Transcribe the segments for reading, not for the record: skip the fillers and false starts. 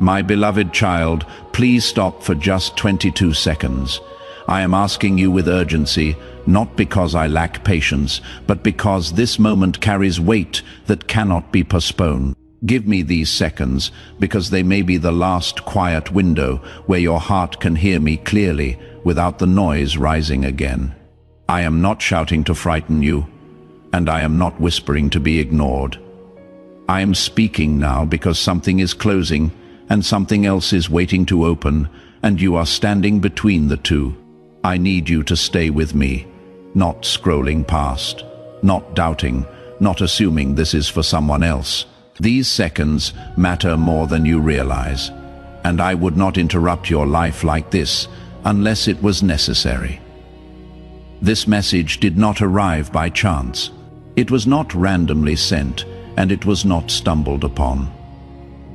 My beloved child, please stop for just 22 seconds. I am asking you with urgency, not because I lack patience, but because this moment carries weight that cannot be postponed. Give me these seconds, because they may be the last quiet window where your heart can hear me clearly without the noise rising again. I am not shouting to frighten you, and I am not whispering to be ignored. I am speaking now because something is closing and something else is waiting to open, and you are standing between the two. I need you to stay with me, not scrolling past, not doubting, not assuming this is for someone else. These seconds matter more than you realize, and I would not interrupt your life like this unless it was necessary. This message did not arrive by chance. It was not randomly sent, and it was not stumbled upon.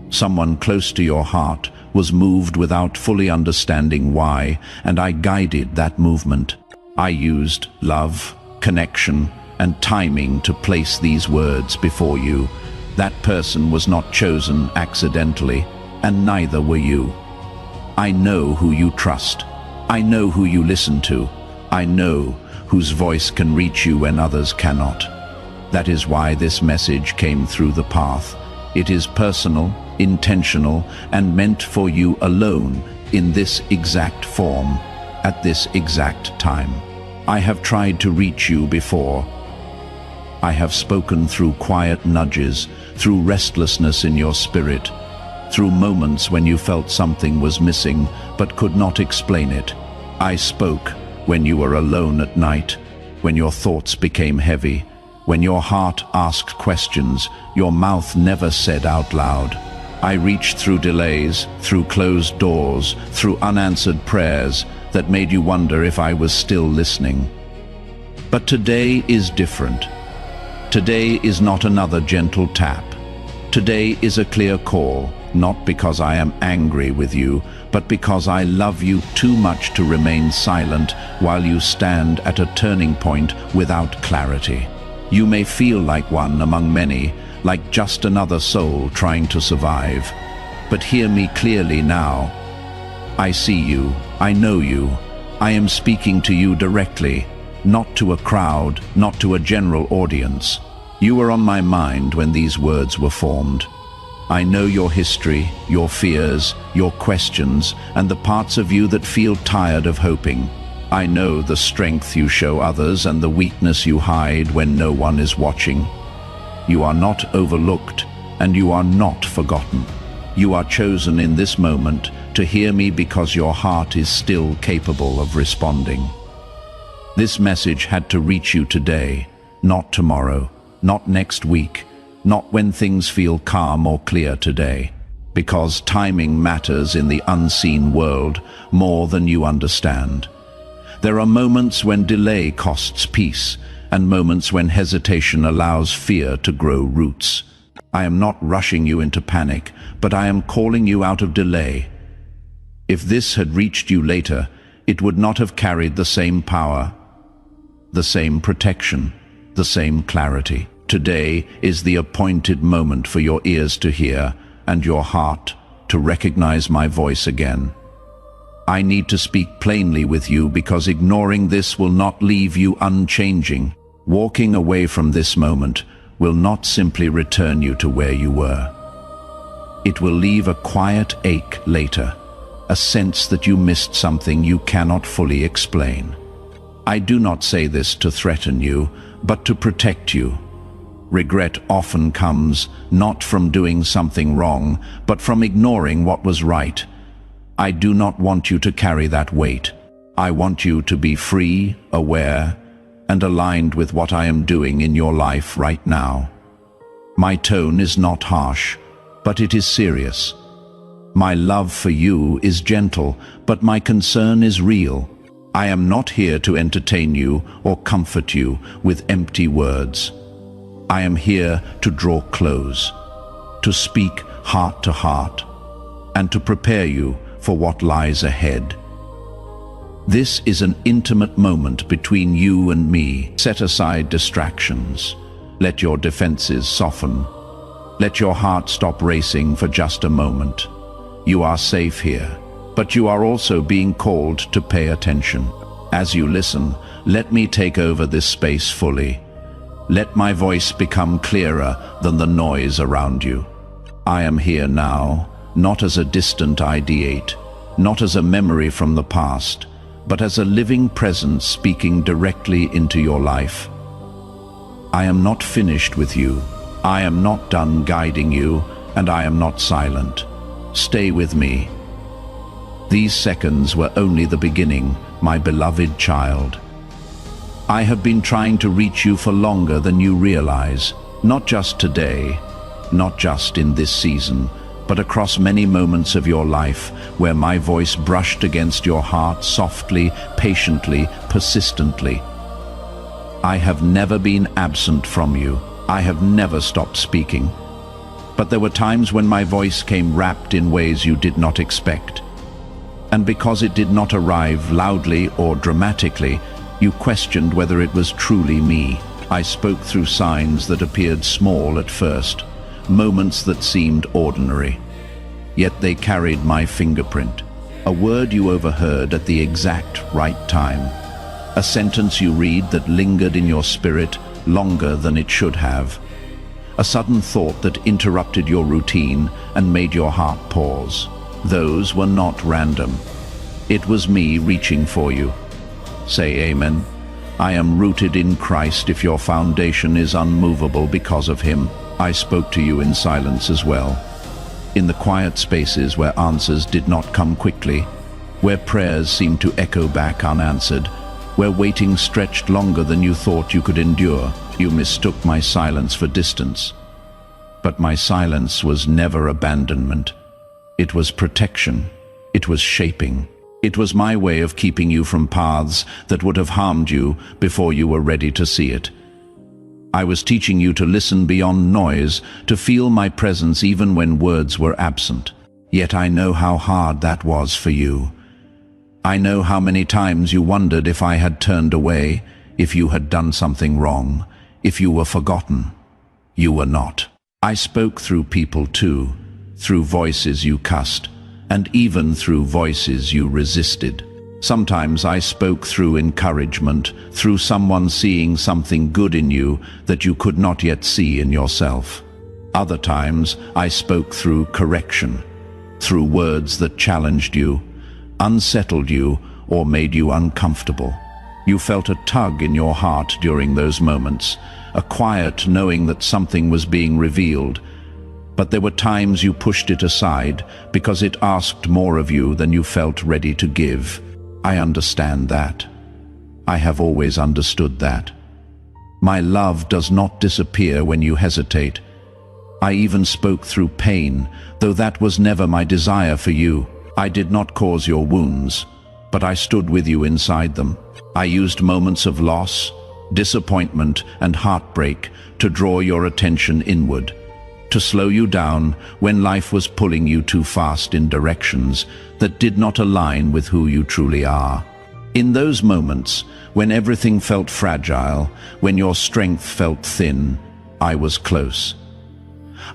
Someone close to your heart was moved without fully understanding why, and I guided that movement. I used love, connection, and timing to place these words before you. That person was not chosen accidentally, and neither were you. I know who you trust. I know who you listen to. I know whose voice can reach you when others cannot. That is why this message came through the path. It is personal, intentional, and meant for you alone in this exact form, at this exact time. I have tried to reach you before. I have spoken through quiet nudges, through restlessness in your spirit, through moments when you felt something was missing but could not explain it. I spoke when you were alone at night, when your thoughts became heavy, when your heart asked questions your mouth never said out loud. I reached through delays, through closed doors, through unanswered prayers that made you wonder if I was still listening. But today is different. Today is not another gentle tap. Today is a clear call, not because I am angry with you, but because I love you too much to remain silent while you stand at a turning point without clarity. You may feel like one among many, like just another soul trying to survive. But hear me clearly now. I see you, I know you. I am speaking to you directly, not to a crowd, not to a general audience. You were on my mind when these words were formed. I know your history, your fears, your questions, and the parts of you that feel tired of hoping. I know the strength you show others and the weakness you hide when no one is watching. You are not overlooked, and you are not forgotten. You are chosen in this moment to hear me because your heart is still capable of responding. This message had to reach you today, not tomorrow, not next week, not when things feel calm or clear today, because timing matters in the unseen world more than you understand. There are moments when delay costs peace, and moments when hesitation allows fear to grow roots. I am not rushing you into panic, but I am calling you out of delay. If this had reached you later, it would not have carried the same power, the same protection, the same clarity. Today is the appointed moment for your ears to hear and your heart to recognize my voice again. I need to speak plainly with you because ignoring this will not leave you unchanging. Walking away from this moment will not simply return you to where you were. It will leave a quiet ache later, a sense that you missed something you cannot fully explain. I do not say this to threaten you, but to protect you. Regret often comes not from doing something wrong, but from ignoring what was right. I do not want you to carry that weight. I want you to be free, aware, and aligned with what I am doing in your life right now. My tone is not harsh, but it is serious. My love for you is gentle, but my concern is real. I am not here to entertain you or comfort you with empty words. I am here to draw close, to speak heart to heart, and to prepare you for what lies ahead. This is an intimate moment between you and me. Set aside distractions. Let your defenses soften. Let your heart stop racing for just a moment. You are safe here, but you are also being called to pay attention. As you listen, let me take over this space fully. Let my voice become clearer than the noise around you. I am here now, not as a distant ideate, not as a memory from the past, but as a living presence speaking directly into your life. I am not finished with you. I am not done guiding you, and I am not silent. Stay with me. These seconds were only the beginning, my beloved child. I have been trying to reach you for longer than you realize, not just today, not just in this season, but across many moments of your life where my voice brushed against your heart softly, patiently, persistently. I have never been absent from you. I have never stopped speaking. But there were times when my voice came wrapped in ways you did not expect. And because it did not arrive loudly or dramatically, you questioned whether it was truly me. I spoke through signs that appeared small at first, moments that seemed ordinary. Yet they carried my fingerprint, a word you overheard at the exact right time, a sentence you read that lingered in your spirit longer than it should have, a sudden thought that interrupted your routine and made your heart pause. Those were not random. It was me reaching for you. Say amen. I am rooted in Christ if your foundation is unmovable because of him. I spoke to you in silence as well. In the quiet spaces where answers did not come quickly, where prayers seemed to echo back unanswered, where waiting stretched longer than you thought you could endure, you mistook my silence for distance. But my silence was never abandonment. It was protection. It was shaping. It was my way of keeping you from paths that would have harmed you before you were ready to see it. I was teaching you to listen beyond noise, to feel my presence even when words were absent. Yet I know how hard that was for you. I know how many times you wondered if I had turned away, if you had done something wrong, if you were forgotten. You were not. I spoke through people too, through voices you cussed, and even through voices you resisted. Sometimes I spoke through encouragement, through someone seeing something good in you that you could not yet see in yourself. Other times I spoke through correction, through words that challenged you, unsettled you, or made you uncomfortable. You felt a tug in your heart during those moments, a quiet knowing that something was being revealed. But there were times you pushed it aside because it asked more of you than you felt ready to give. I understand that. I have always understood that. My love does not disappear when you hesitate. I even spoke through pain, though that was never my desire for you. I did not cause your wounds, but I stood with you inside them. I used moments of loss, disappointment, and heartbreak to draw your attention inward, to slow you down when life was pulling you too fast in directions that did not align with who you truly are. In those moments, when everything felt fragile, when your strength felt thin, I was close.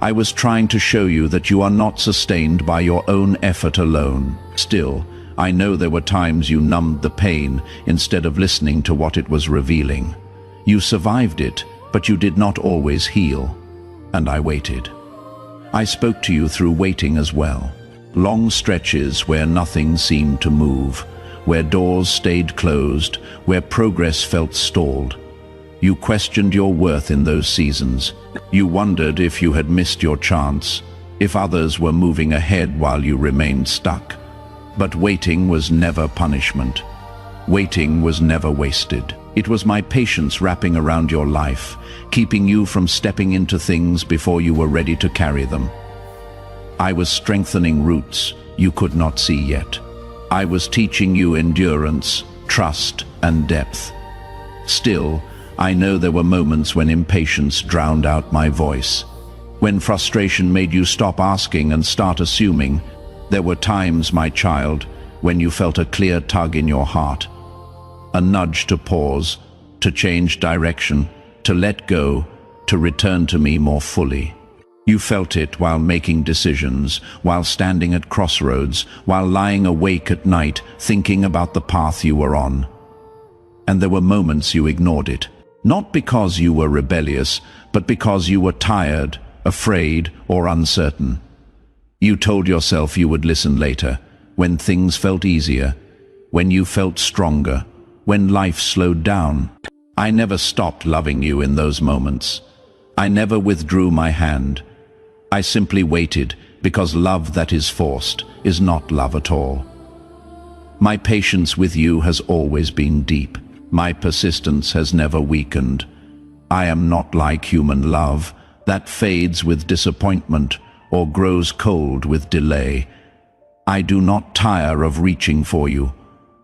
I was trying to show you that you are not sustained by your own effort alone. Still, I know there were times you numbed the pain instead of listening to what it was revealing. You survived it, but you did not always heal. And I waited. I spoke to you through waiting as well. Long stretches where nothing seemed to move, where doors stayed closed, where progress felt stalled. You questioned your worth in those seasons. You wondered if you had missed your chance, if others were moving ahead while you remained stuck. But waiting was never punishment. Waiting was never wasted. It was my patience wrapping around your life, keeping you from stepping into things before you were ready to carry them. I was strengthening roots you could not see yet. I was teaching you endurance, trust, and depth. Still, I know there were moments when impatience drowned out my voice, when frustration made you stop asking and start assuming. There were times, my child, when you felt a clear tug in your heart, a nudge to pause, to change direction, to let go, to return to me more fully. You felt it while making decisions, while standing at crossroads, while lying awake at night thinking about the path you were on. And there were moments you ignored it, not because you were rebellious, but because you were tired, afraid, or uncertain. You told yourself you would listen later, when things felt easier, when you felt stronger, when life slowed down. I never stopped loving you in those moments. I never withdrew my hand. I simply waited, because love that is forced is not love at all. My patience with you has always been deep. My persistence has never weakened. I am not like human love, that fades with disappointment or grows cold with delay. I do not tire of reaching for you.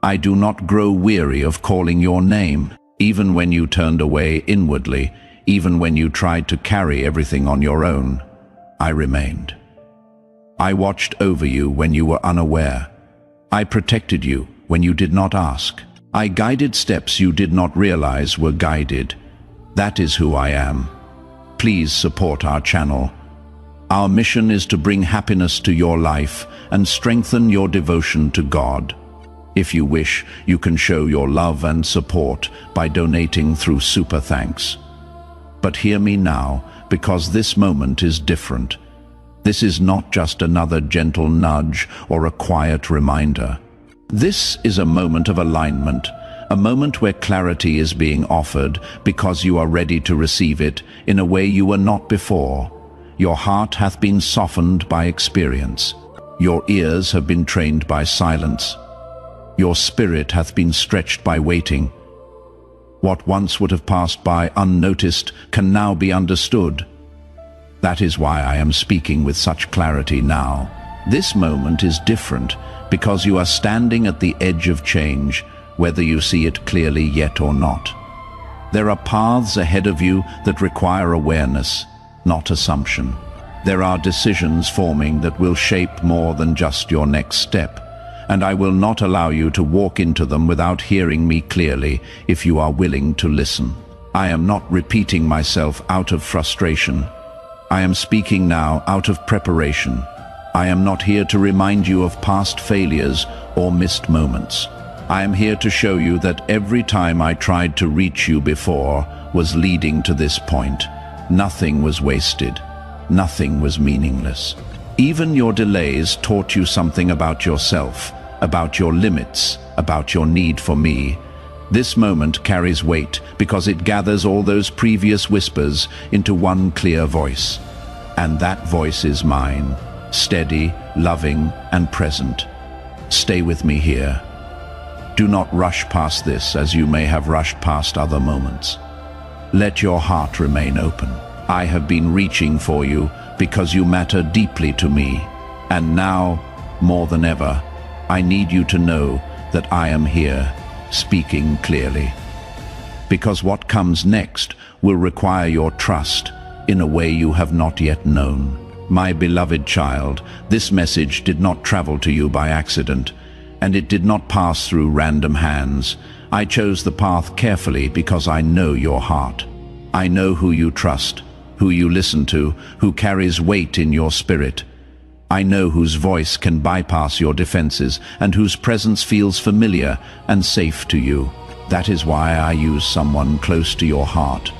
I do not grow weary of calling your name, even when you turned away inwardly, even when you tried to carry everything on your own. I remained. I watched over you when you were unaware. I protected you when you did not ask. I guided steps you did not realize were guided. That is who I am. Please support our channel. Our mission is to bring happiness to your life and strengthen your devotion to God. If you wish, you can show your love and support by donating through Super Thanks. But hear me now, because this moment is different. This is not just another gentle nudge or a quiet reminder. This is a moment of alignment, a moment where clarity is being offered because you are ready to receive it in a way you were not before. Your heart hath been softened by experience. Your ears have been trained by silence. Your spirit hath been stretched by waiting. What once would have passed by unnoticed can now be understood. That is why I am speaking with such clarity now. This moment is different because you are standing at the edge of change, whether you see it clearly yet or not. There are paths ahead of you that require awareness, not assumption. There are decisions forming that will shape more than just your next step, and I will not allow you to walk into them without hearing me clearly if you are willing to listen. I am not repeating myself out of frustration. I am speaking now out of preparation. I am not here to remind you of past failures or missed moments. I am here to show you that every time I tried to reach you before was leading to this point. Nothing was wasted. Nothing was meaningless. Even your delays taught you something about yourself, about your limits, about your need for me. This moment carries weight because it gathers all those previous whispers into one clear voice. And that voice is mine, steady, loving, and present. Stay with me here. Do not rush past this as you may have rushed past other moments. Let your heart remain open. I have been reaching for you because you matter deeply to me. And now, more than ever, I need you to know that I am here, speaking clearly. Because what comes next will require your trust in a way you have not yet known. My beloved child, this message did not travel to you by accident, and it did not pass through random hands. I chose the path carefully because I know your heart. I know who you trust, who you listen to, who carries weight in your spirit. I know whose voice can bypass your defenses and whose presence feels familiar and safe to you. That is why I use someone close to your heart,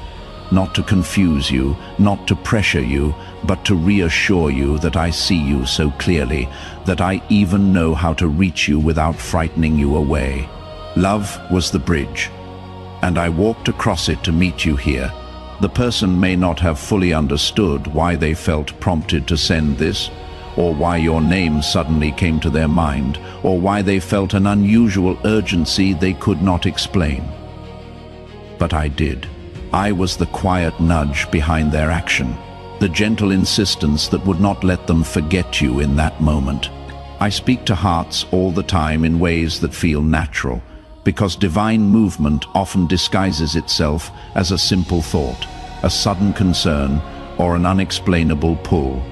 not to confuse you, not to pressure you, but to reassure you that I see you so clearly, that I even know how to reach you without frightening you away. Love was the bridge, and I walked across it to meet you here. The person may not have fully understood why they felt prompted to send this, or why your name suddenly came to their mind, or why they felt an unusual urgency they could not explain. But I did. I was the quiet nudge behind their action, the gentle insistence that would not let them forget you in that moment. I speak to hearts all the time in ways that feel natural, because divine movement often disguises itself as a simple thought, a sudden concern, or an unexplainable pull.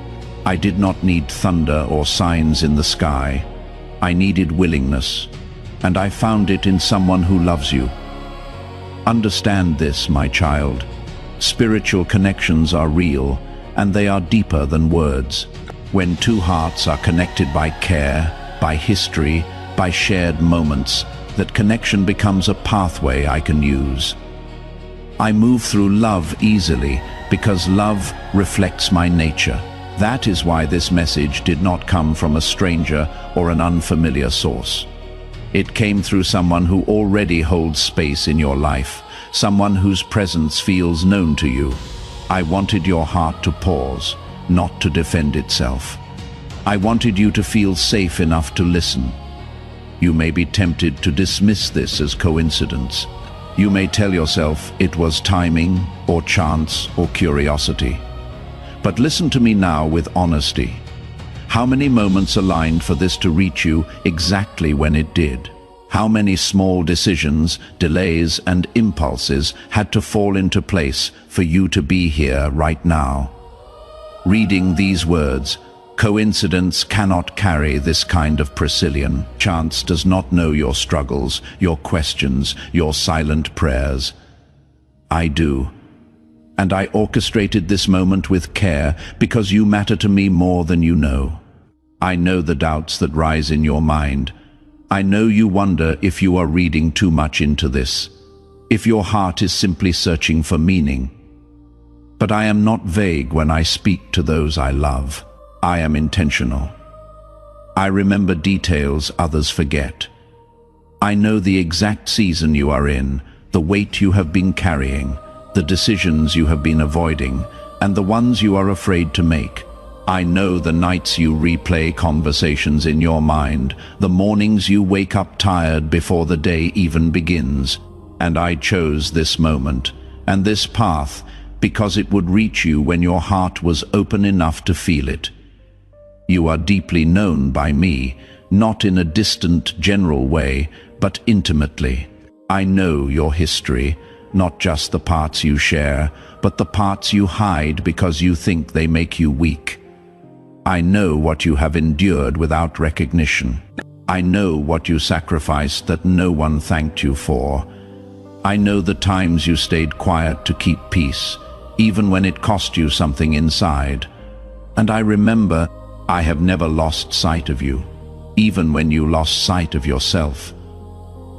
I did not need thunder or signs in the sky. I needed willingness, and I found it in someone who loves you. Understand this, my child. Spiritual connections are real, and they are deeper than words. When two hearts are connected by care, by history, by shared moments, that connection becomes a pathway I can use. I move through love easily because love reflects my nature. That is why this message did not come from a stranger or an unfamiliar source. It came through someone who already holds space in your life, someone whose presence feels known to you. I wanted your heart to pause, not to defend itself. I wanted you to feel safe enough to listen. You may be tempted to dismiss this as coincidence. You may tell yourself it was timing, or chance, or curiosity. But listen to me now with honesty. How many moments aligned for this to reach you exactly when it did? How many small decisions, delays, and impulses had to fall into place for you to be here right now? Reading these words, coincidence cannot carry this kind of precision. Chance does not know your struggles, your questions, your silent prayers. I do. And I orchestrated this moment with care because you matter to me more than you know. I know the doubts that rise in your mind. I know you wonder if you are reading too much into this, if your heart is simply searching for meaning. But I am not vague when I speak to those I love. I am intentional. I remember details others forget. I know the exact season you are in, the weight you have been carrying, the decisions you have been avoiding, and the ones you are afraid to make. I know the nights you replay conversations in your mind, the mornings you wake up tired before the day even begins. And I chose this moment, and this path, because it would reach you when your heart was open enough to feel it. You are deeply known by me, not in a distant, general way, but intimately. I know your history, not just the parts you share, but the parts you hide because you think they make you weak. I know what you have endured without recognition. I know what you sacrificed that no one thanked you for. I know the times you stayed quiet to keep peace, even when it cost you something inside. And I remember I have never lost sight of you, even when you lost sight of yourself.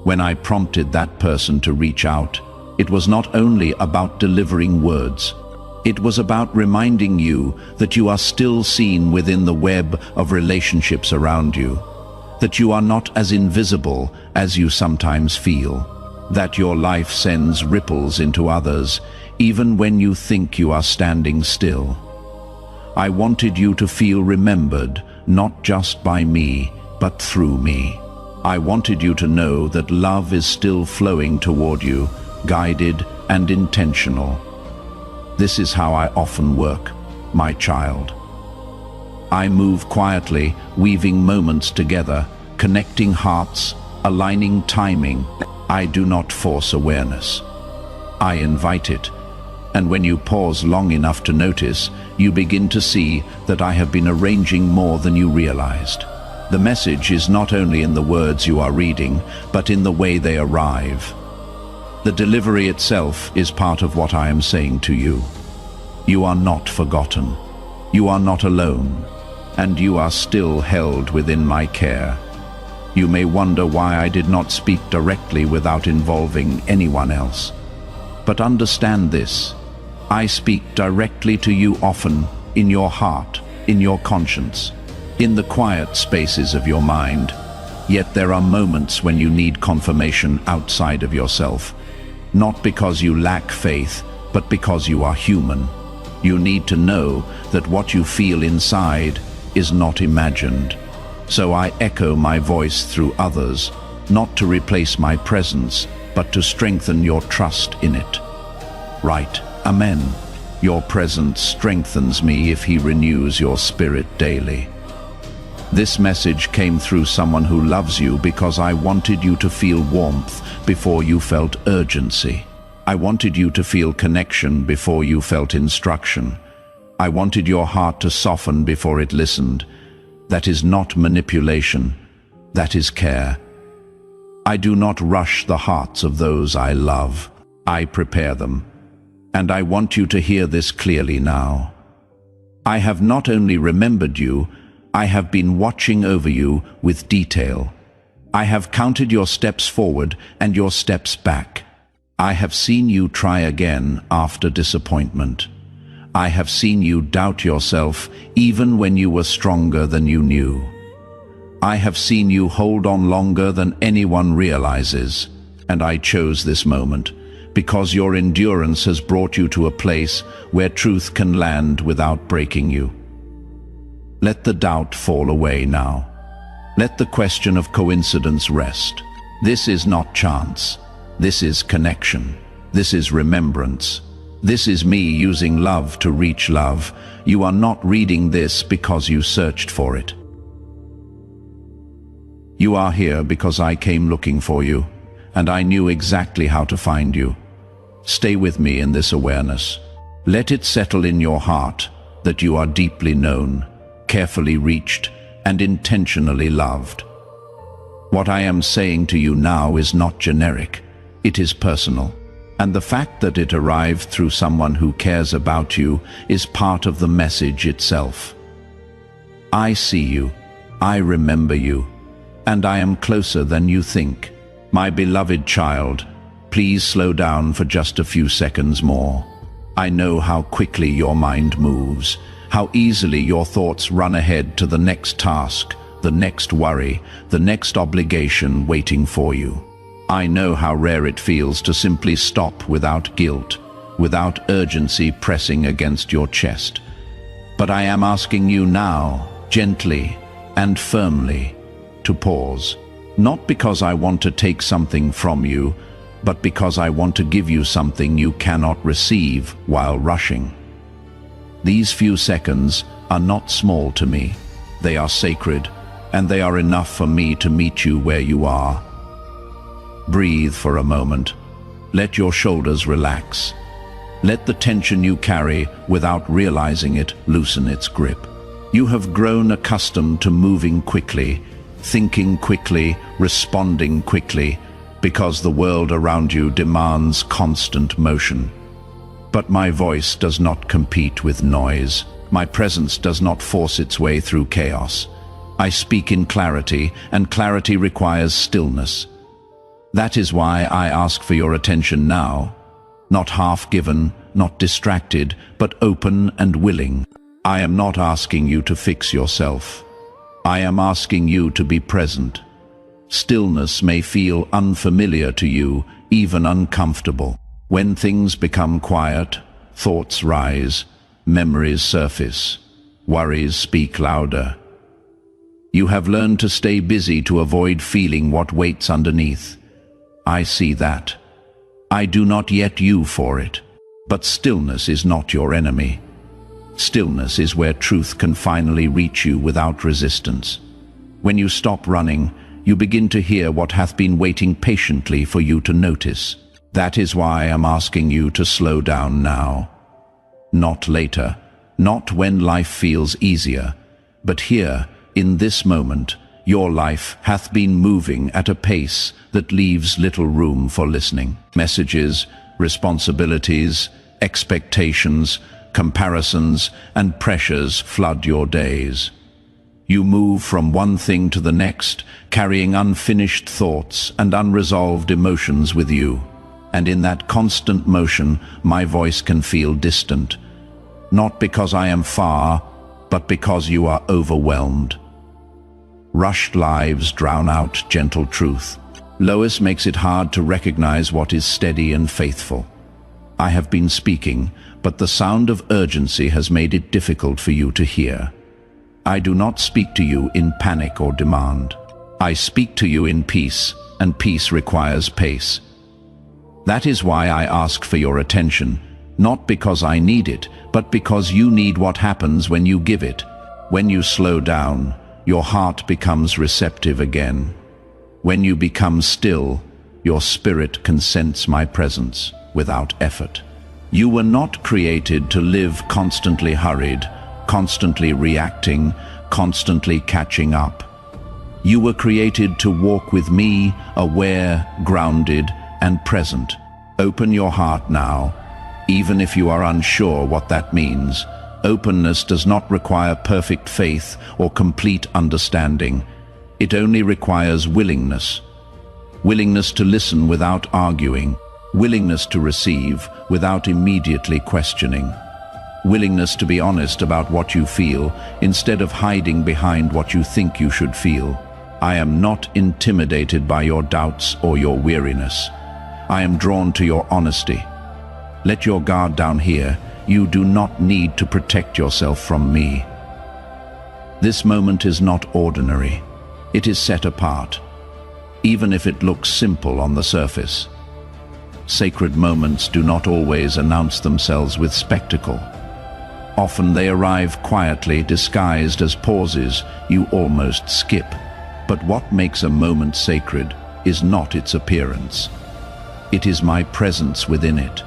When I prompted that person to reach out, it was not only about delivering words. It was about reminding you that you are still seen within the web of relationships around you, that you are not as invisible as you sometimes feel, that your life sends ripples into others, even when you think you are standing still. I wanted you to feel remembered, not just by me, but through me. I wanted you to know that love is still flowing toward you, guided and intentional. This is how I often work, my child. I move quietly, weaving moments together, connecting hearts, aligning timing. I do not force awareness. I invite it. And when you pause long enough to notice, you begin to see that I have been arranging more than you realized. The message is not only in the words you are reading, but in the way they arrive. The delivery itself is part of what I am saying to you. You are not forgotten. You are not alone. And you are still held within my care. You may wonder why I did not speak directly without involving anyone else. But understand this. I speak directly to you often, in your heart, in your conscience, in the quiet spaces of your mind. Yet there are moments when you need confirmation outside of yourself. Not because you lack faith, but because you are human. You need to know that what you feel inside is not imagined. So I echo my voice through others, not to replace my presence, but to strengthen your trust in it. Right, Amen. Your presence strengthens me if He renews your spirit daily. This message came through someone who loves you because I wanted you to feel warmth before you felt urgency. I wanted you to feel connection before you felt instruction. I wanted your heart to soften before it listened. That is not manipulation. That is care. I do not rush the hearts of those I love. I prepare them. And I want you to hear this clearly now. I have not only remembered you, I have been watching over you with detail. I have counted your steps forward and your steps back. I have seen you try again after disappointment. I have seen you doubt yourself even when you were stronger than you knew. I have seen you hold on longer than anyone realizes, and I chose this moment because your endurance has brought you to a place where truth can land without breaking you. Let the doubt fall away now. Let the question of coincidence rest. This is not chance. This is connection. This is remembrance. This is me using love to reach love. You are not reading this because you searched for it. You are here because I came looking for you, and I knew exactly how to find you. Stay with me in this awareness. Let it settle in your heart that you are deeply known, carefully reached, and intentionally loved. What I am saying to you now is not generic. It is personal. And the fact that it arrived through someone who cares about you is part of the message itself. I see you. I remember you. And I am closer than you think. My beloved child, please slow down for just a few seconds more. I know how quickly your mind moves, how easily your thoughts run ahead to the next task, the next worry, the next obligation waiting for you. I know how rare it feels to simply stop without guilt, without urgency pressing against your chest. But I am asking you now, gently and firmly, to pause. Not because I want to take something from you, but because I want to give you something you cannot receive while rushing. These few seconds are not small to me. They are sacred, and they are enough for me to meet you where you are. Breathe for a moment. Let your shoulders relax. Let the tension you carry without realizing it loosen its grip. You have grown accustomed to moving quickly, thinking quickly, responding quickly, because the world around you demands constant motion. But my voice does not compete with noise. My presence does not force its way through chaos. I speak in clarity, and clarity requires stillness. That is why I ask for your attention now. Not half-given, not distracted, but open and willing. I am not asking you to fix yourself. I am asking you to be present. Stillness may feel unfamiliar to you, even uncomfortable. When things become quiet, thoughts rise, memories surface, worries speak louder. You have learned to stay busy to avoid feeling what waits underneath. I see that. I do not yet you for it. But stillness is not your enemy. Stillness is where truth can finally reach you without resistance. When you stop running, you begin to hear what hath been waiting patiently for you to notice. That is why I am asking you to slow down now. Not later, not when life feels easier, but here, in this moment, your life hath been moving at a pace that leaves little room for listening. Messages, responsibilities, expectations, comparisons, and pressures flood your days. You move from one thing to the next, carrying unfinished thoughts and unresolved emotions with you. And in that constant motion, my voice can feel distant. Not because I am far, but because you are overwhelmed. Rushed lives drown out gentle truth. Lois makes it hard to recognize what is steady and faithful. I have been speaking, but the sound of urgency has made it difficult for you to hear. I do not speak to you in panic or demand. I speak to you in peace, and peace requires pace. That is why I ask for your attention, not because I need it, but because you need what happens when you give it. When you slow down, your heart becomes receptive again. When you become still, your spirit can sense my presence without effort. You were not created to live constantly hurried, constantly reacting, constantly catching up. You were created to walk with me, aware, grounded, and present. Open your heart now, even if you are unsure what that means, Openness does not require perfect faith or complete understanding. It only requires willingness. Willingness to listen without arguing. Willingness to receive without immediately questioning. Willingness to be honest about what you feel instead of hiding behind what you think you should feel. I am not intimidated by your doubts or your weariness. I am drawn to your honesty. Let your guard down here. You do not need to protect yourself from me. This moment is not ordinary. It is set apart, even if it looks simple on the surface. Sacred moments do not always announce themselves with spectacle. Often they arrive quietly, disguised as pauses you almost skip. But what makes a moment sacred is not its appearance. It is my presence within it.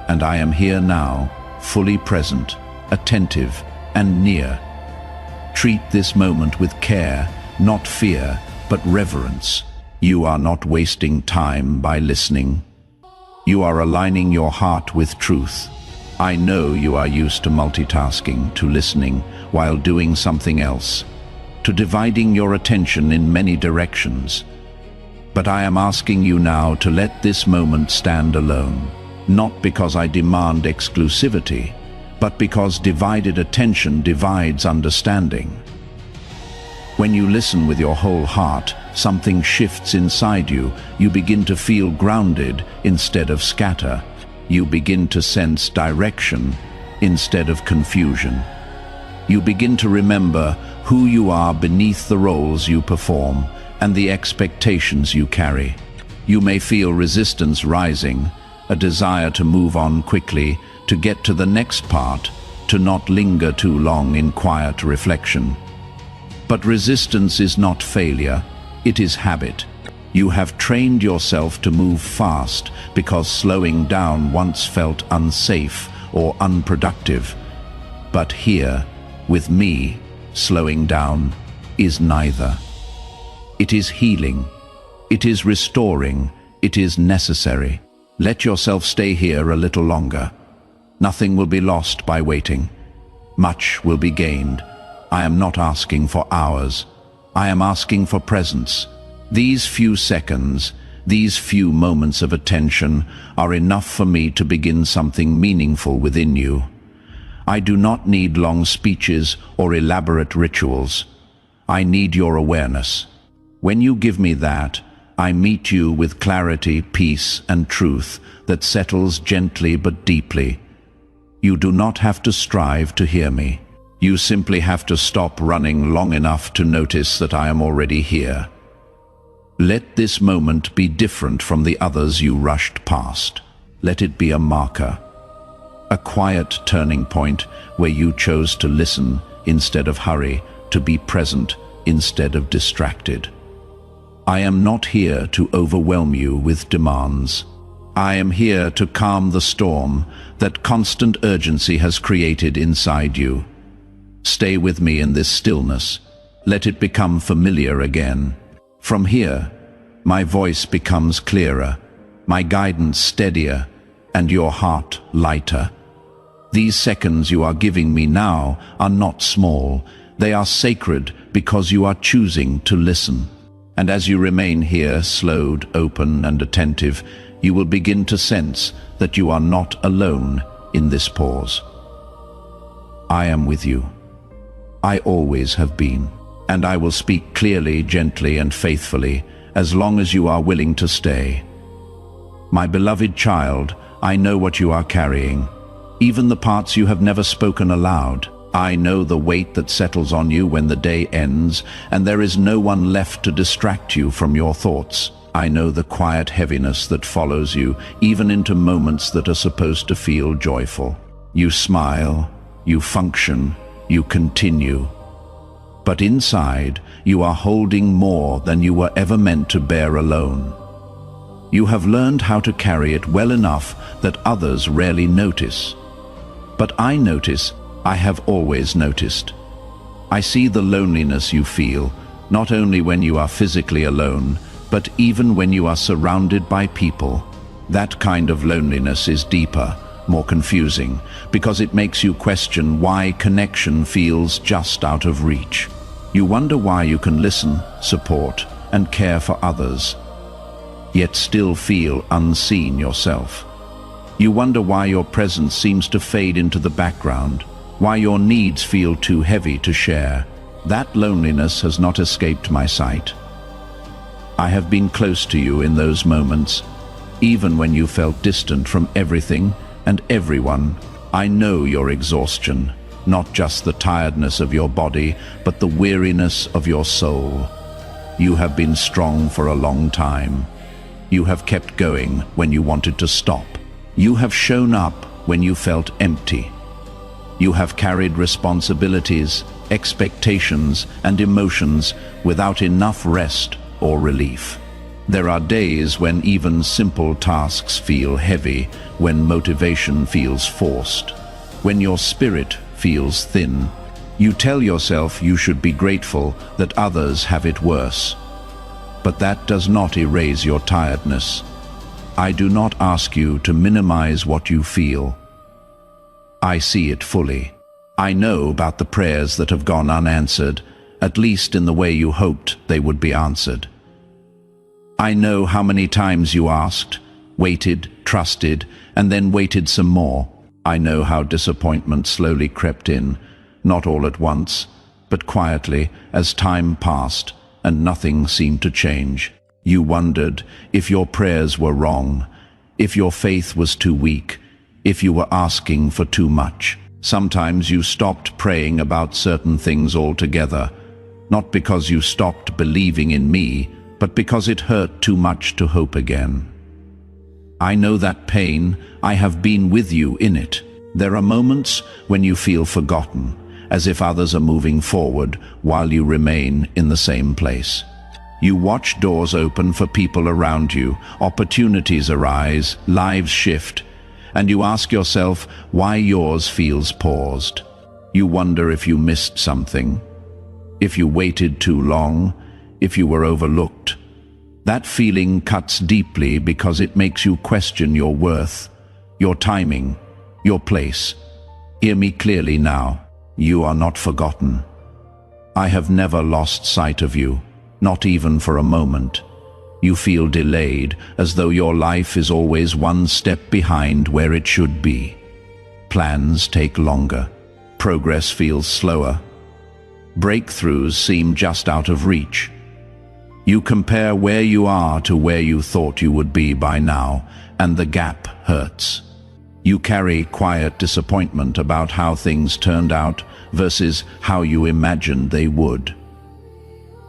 And I am here now, fully present, attentive, and near. Treat this moment with care, not fear, but reverence. You are not wasting time by listening. You are aligning your heart with truth. I know you are used to multitasking, to listening while doing something else, to dividing your attention in many directions. But I am asking you now to let this moment stand alone, not because I demand exclusivity, but because divided attention divides understanding. When you listen with your whole heart, something shifts inside you. You begin to feel grounded instead of scatter. You begin to sense direction instead of confusion. You begin to remember who you are beneath the roles you perform and the expectations you carry. You may feel resistance rising, a desire to move on quickly, to get to the next part, to not linger too long in quiet reflection. But resistance is not failure, it is habit. You have trained yourself to move fast because slowing down once felt unsafe or unproductive. But here, with me, slowing down is neither. It is healing, it is restoring, it is necessary. Let yourself stay here a little longer. Nothing will be lost by waiting. Much will be gained. I am not asking for hours. I am asking for presence. These few seconds, these few moments of attention are enough for me to begin something meaningful within you. I do not need long speeches or elaborate rituals. I need your awareness. When you give me that, I meet you with clarity, peace, and truth that settles gently but deeply. You do not have to strive to hear me. You simply have to stop running long enough to notice that I am already here. Let this moment be different from the others you rushed past. Let it be a marker, a quiet turning point where you chose to listen instead of hurry, to be present instead of distracted. I am not here to overwhelm you with demands. I am here to calm the storm that constant urgency has created inside you. Stay with me in this stillness. Let it become familiar again. From here, my voice becomes clearer, my guidance steadier, and your heart lighter. These seconds you are giving me now are not small. They are sacred because you are choosing to listen. And as you remain here, slowed, open, and attentive, you will begin to sense that you are not alone in this pause. I am with you. I always have been. And I will speak clearly, gently, and faithfully, as long as you are willing to stay. My beloved child, I know what you are carrying, even the parts you have never spoken aloud. I know the weight that settles on you when the day ends, and there is no one left to distract you from your thoughts. I know the quiet heaviness that follows you, even into moments that are supposed to feel joyful. You smile, you function, you continue. But inside, you are holding more than you were ever meant to bear alone. You have learned how to carry it well enough that others rarely notice. But I notice. I have always noticed. I see the loneliness you feel, not only when you are physically alone, but even when you are surrounded by people. That kind of loneliness is deeper, more confusing, because it makes you question why connection feels just out of reach. You wonder why you can listen, support, and care for others, yet still feel unseen yourself. You wonder why your presence seems to fade into the background, why your needs feel too heavy to share. That loneliness has not escaped my sight. I have been close to you in those moments, even when you felt distant from everything and everyone. I know your exhaustion, not just the tiredness of your body, but the weariness of your soul. You have been strong for a long time. You have kept going when you wanted to stop. You have shown up when you felt empty. You have carried responsibilities, expectations, and emotions without enough rest or relief. There are days when even simple tasks feel heavy, when motivation feels forced, when your spirit feels thin. You tell yourself you should be grateful that others have it worse. But that does not erase your tiredness. I do not ask you to minimize what you feel. I see it fully. I know about the prayers that have gone unanswered, at least in the way you hoped they would be answered. I know how many times you asked, waited, trusted, and then waited some more. I know how disappointment slowly crept in, not all at once, but quietly as time passed and nothing seemed to change. You wondered if your prayers were wrong, if your faith was too weak, if you were asking for too much. Sometimes you stopped praying about certain things altogether, not because you stopped believing in me, but because it hurt too much to hope again. I know that pain. I have been with you in it. There are moments when you feel forgotten, as if others are moving forward while you remain in the same place. You watch doors open for people around you, opportunities arise, lives shift, and you ask yourself why yours feels paused. You wonder if you missed something, if you waited too long, if you were overlooked. That feeling cuts deeply because it makes you question your worth, your timing, your place. Hear me clearly now. You are not forgotten. I have never lost sight of you, not even for a moment. You feel delayed, as though your life is always one step behind where it should be. Plans take longer. Progress feels slower. Breakthroughs seem just out of reach. You compare where you are to where you thought you would be by now, and the gap hurts. You carry quiet disappointment about how things turned out versus how you imagined they would.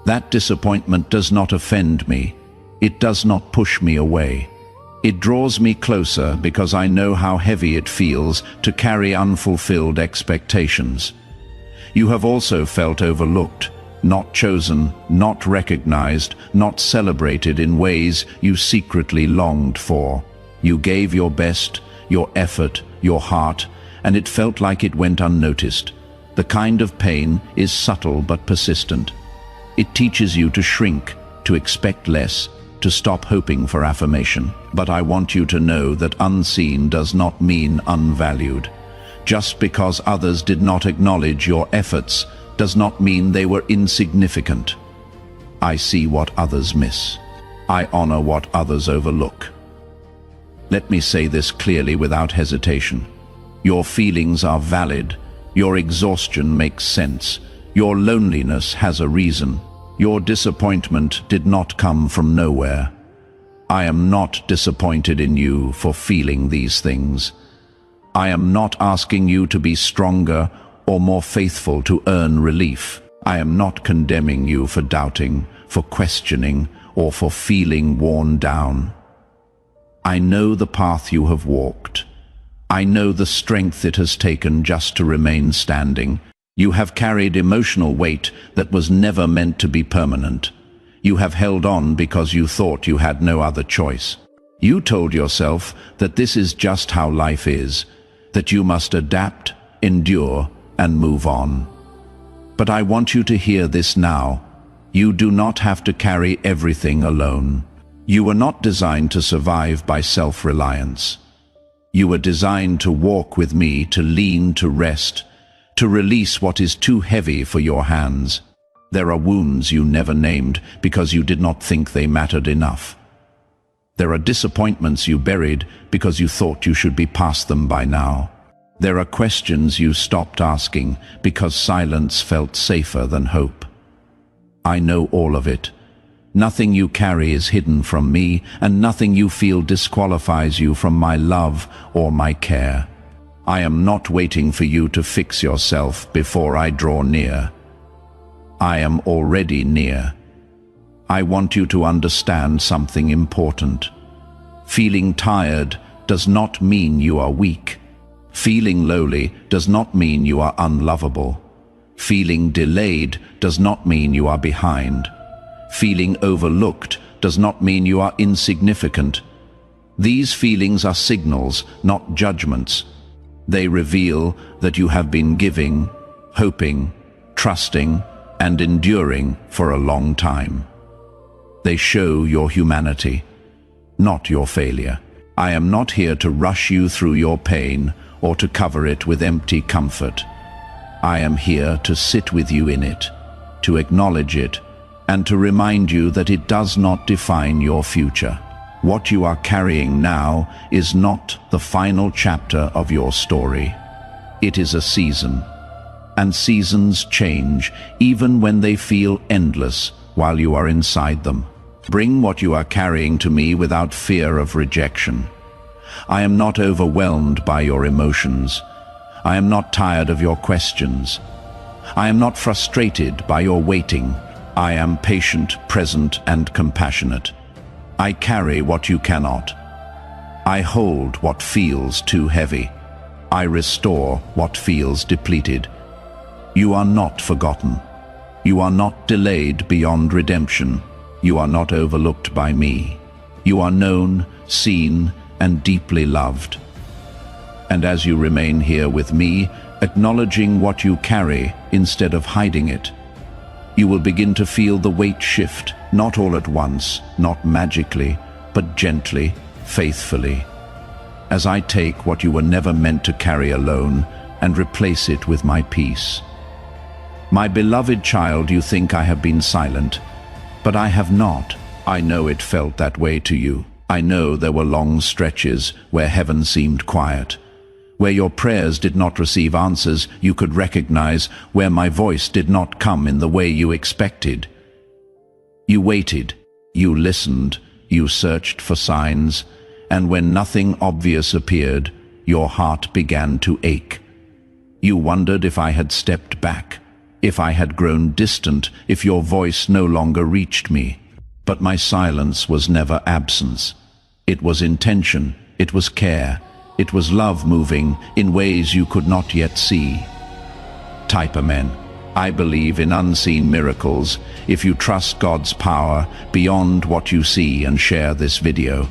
That disappointment does not offend me. It does not push me away. It draws me closer because I know how heavy it feels to carry unfulfilled expectations. You have also felt overlooked, not chosen, not recognized, not celebrated in ways you secretly longed for. You gave your best, your effort, your heart, and it felt like it went unnoticed. The kind of pain is subtle but persistent. It teaches you to shrink, to expect less, to stop hoping for affirmation. But I want you to know that unseen does not mean unvalued. Just because others did not acknowledge your efforts does not mean they were insignificant. I see what others miss. I honor what others overlook. Let me say this clearly without hesitation. Your feelings are valid. Your exhaustion makes sense. Your loneliness has a reason. Your disappointment did not come from nowhere. I am not disappointed in you for feeling these things. I am not asking you to be stronger or more faithful to earn relief. I am not condemning you for doubting, for questioning, or for feeling worn down. I know the path you have walked. I know the strength it has taken just to remain standing. You have carried emotional weight that was never meant to be permanent. You have held on because you thought you had no other choice. You told yourself that this is just how life is, that you must adapt, endure, and move on. But I want you to hear this now. You do not have to carry everything alone. You were not designed to survive by self-reliance. You were designed to walk with me, to lean, to rest, to release what is too heavy for your hands. There are wounds you never named because you did not think they mattered enough. There are disappointments you buried because you thought you should be past them by now. There are questions you stopped asking because silence felt safer than hope. I know all of it. Nothing you carry is hidden from me, and nothing you feel disqualifies you from my love or my care. I am not waiting for you to fix yourself before I draw near. I am already near. I want you to understand something important. Feeling tired does not mean you are weak. Feeling lowly does not mean you are unlovable. Feeling delayed does not mean you are behind. Feeling overlooked does not mean you are insignificant. These feelings are signals, not judgments. They reveal that you have been giving, hoping, trusting, and enduring for a long time. They show your humanity, not your failure. I am not here to rush you through your pain or to cover it with empty comfort. I am here to sit with you in it, to acknowledge it, and to remind you that it does not define your future. What you are carrying now is not the final chapter of your story. It is a season, and seasons change even when they feel endless while you are inside them. Bring what you are carrying to me without fear of rejection. I am not overwhelmed by your emotions. I am not tired of your questions. I am not frustrated by your waiting. I am patient, present, and compassionate. I carry what you cannot. I hold what feels too heavy. I restore what feels depleted. You are not forgotten. You are not delayed beyond redemption. You are not overlooked by me. You are known, seen, and deeply loved. And as you remain here with me, acknowledging what you carry instead of hiding it, you will begin to feel the weight shift, not all at once, not magically, but gently, faithfully, as I take what you were never meant to carry alone and replace it with my peace. My beloved child, you think I have been silent, but I have not. I know it felt that way to you. I know there were long stretches where heaven seemed quiet, where your prayers did not receive answers you could recognize, where my voice did not come in the way you expected. You waited, you listened, you searched for signs, and when nothing obvious appeared, your heart began to ache. You wondered if I had stepped back, if I had grown distant, if your voice no longer reached me. But my silence was never absence. It was intention, it was care, it was love moving in ways you could not yet see. Amen. I believe in unseen miracles if you trust God's power beyond what you see and share this video.